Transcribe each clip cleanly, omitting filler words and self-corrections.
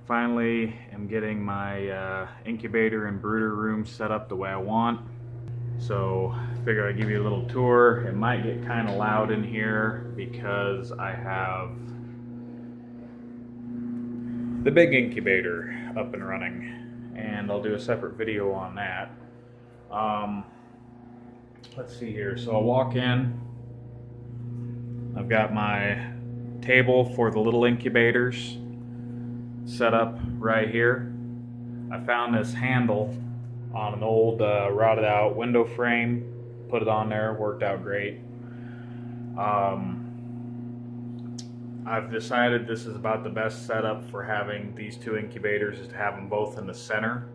Finally am getting my incubator and brooder room set up the way I want. So figure I'd give you a little tour. It might get kind of loud in here because I have the big incubator up and running, and I'll do a separate video on that. Let's see here. So I'll walk in. I've got my table for the little incubators set up right here. I found this handle on an old rotted out window frame, put it on there, worked out great. I've decided this is about the best setup for having these two incubators, is to have them both in the center.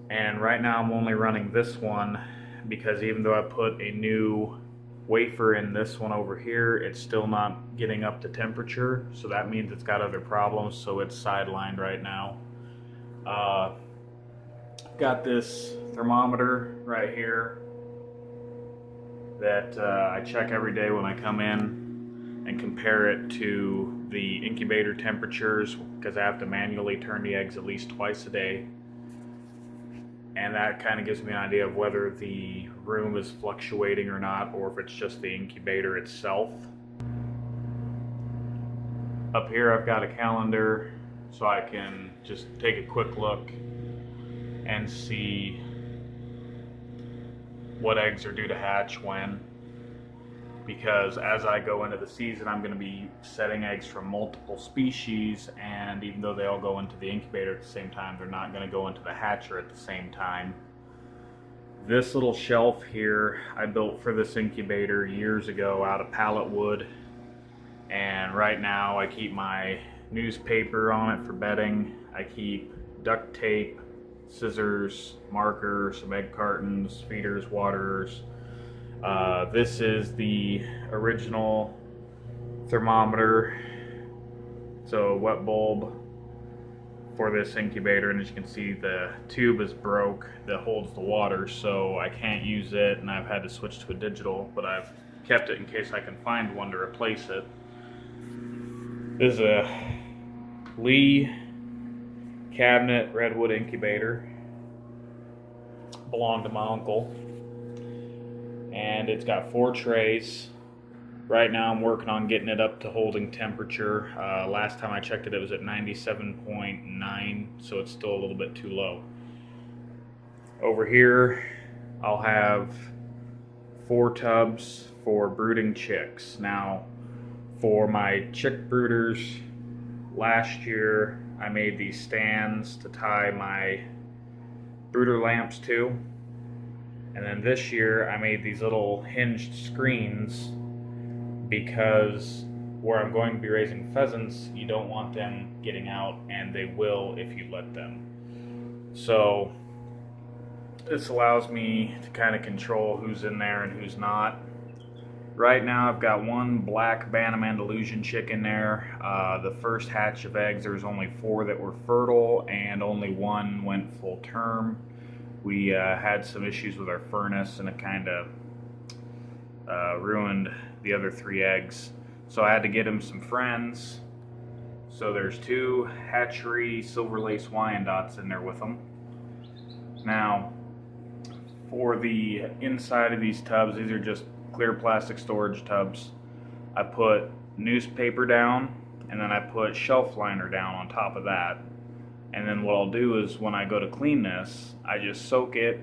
And right now I'm only running this one because even though I put a new wafer in this one over here, it's still not getting up to temperature, so that means it's got other problems, so it's sidelined right now. Got this thermometer right here that I check every day when I come in and compare it to the incubator temperatures, because I have to manually turn the eggs at least twice a day, and that kind of gives me an idea of whether the room is fluctuating or not, or if it's just the incubator itself. Up here I've got a calendar so I can just take a quick look and see what eggs are due to hatch when, because as I go into the season I'm going to be setting eggs from multiple species, and even though they all go into the incubator at the same time, they're not going to go into the hatcher at the same time. This little shelf here I built for this incubator years ago out of pallet wood, and right now I keep my newspaper on it for bedding. I keep duct tape, scissors, marker, some egg cartons, feeders, waterers. This is the original thermometer, so wet bulb for this incubator, and as you can see the tube is broke that holds the water, so I can't use it, and I've had to switch to a digital, but I've kept it in case I can find one to replace it. This is a Lee cabinet redwood incubator, belonged to my uncle, and it's got 4 trays. Right now I'm working on getting it up to holding temperature. Last time I checked it, it was at 97.9, so it's still a little bit too low. Over here I'll have 4 tubs for brooding chicks. Now for my chick brooders, last year I made these stands to tie my brooder lamps to, and then this year I made these little hinged screens because where I'm going to be raising pheasants, you don't want them getting out, and they will if you let them. So this allows me to kind of control who's in there and who's not. Right now I've got 1 black Bantam Andalusian chick in there. The first hatch of eggs, there was only 4 that were fertile, and only 1 went full term. We had some issues with our furnace, and it kind of ruined the other 3 eggs. So I had to get him some friends. So there's 2 hatchery silver lace Wyandottes in there with them. Now, for the inside of these tubs, these are just clear plastic storage tubs. I put newspaper down, and then I put shelf liner down on top of that. And then what I'll do is when I go to clean this, I just soak it,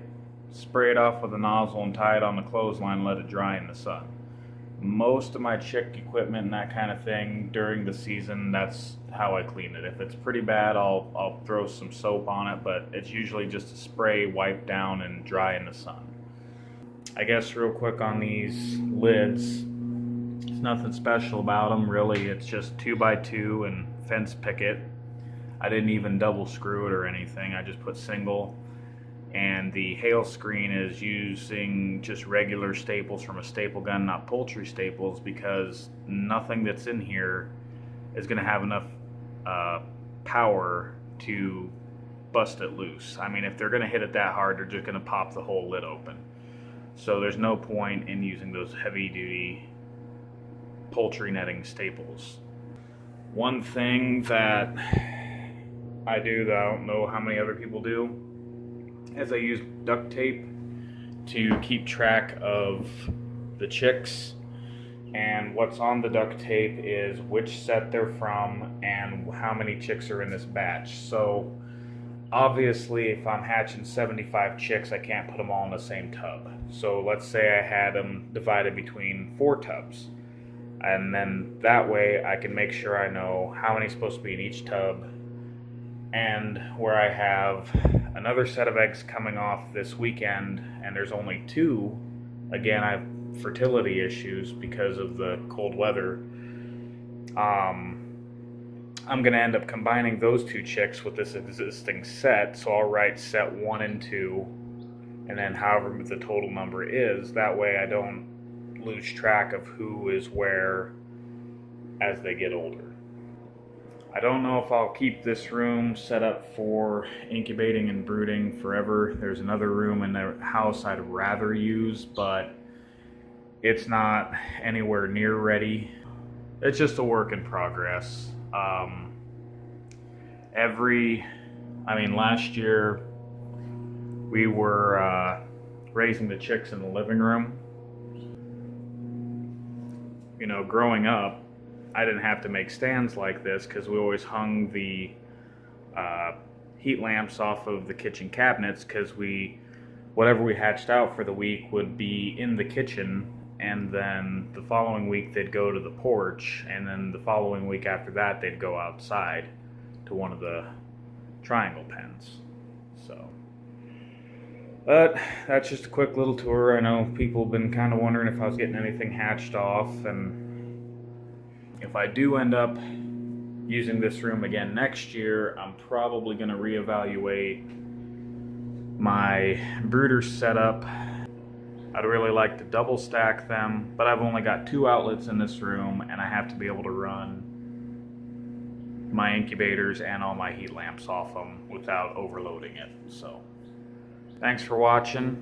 spray it off with a nozzle, and tie it on the clothesline and let it dry in the sun. Most of my chick equipment and that kind of thing during the season, that's how I clean it. If it's pretty bad, I'll throw some soap on it, but it's usually just a spray, wipe down, and dry in the sun. I guess real quick on these lids, there's nothing special about them really. It's just 2x2 and fence picket. I didn't even double screw it or anything. I just put single. And the hail screen is using just regular staples from a staple gun, not poultry staples, because nothing that's in here is going to have enough power to bust it loose. I mean, if they're going to hit it that hard, they're just going to pop the whole lid open. So there's no point in using those heavy-duty poultry netting staples. One thing that I do that I don't know how many other people do, is I use duct tape to keep track of the chicks, and what's on the duct tape is which set they're from and how many chicks are in this batch. So obviously if I'm hatching 75 chicks, I can't put them all in the same tub. So let's say I had them divided between 4 tubs, and then that way I can make sure I know how many's supposed to be in each tub, and where I have another set of eggs coming off this weekend and there's only 2. Again, I have fertility issues because of the cold weather. I'm going to end up combining those 2 chicks with this existing set, so I'll write set 1 and 2, and then however the total number is. That way I don't lose track of who is where as they get older. I don't know if I'll keep this room set up for incubating and brooding forever. There's another room in the house I'd rather use, but it's not anywhere near ready. It's just a work in progress. Last year we were raising the chicks in the living room. You know, growing up, I didn't have to make stands like this because we always hung the heat lamps off of the kitchen cabinets, because whatever we hatched out for the week would be in the kitchen, and then the following week they'd go to the porch, and then the following week after that they'd go outside to one of the triangle pens. But that's just a quick little tour. I know people have been kind of wondering if I was getting anything hatched off, and if I do end up using this room again next year, I'm probably going to reevaluate my brooder setup. I'd really like to double stack them, but I've only got 2 outlets in this room, and I have to be able to run my incubators and all my heat lamps off them without overloading it. So thanks for watching.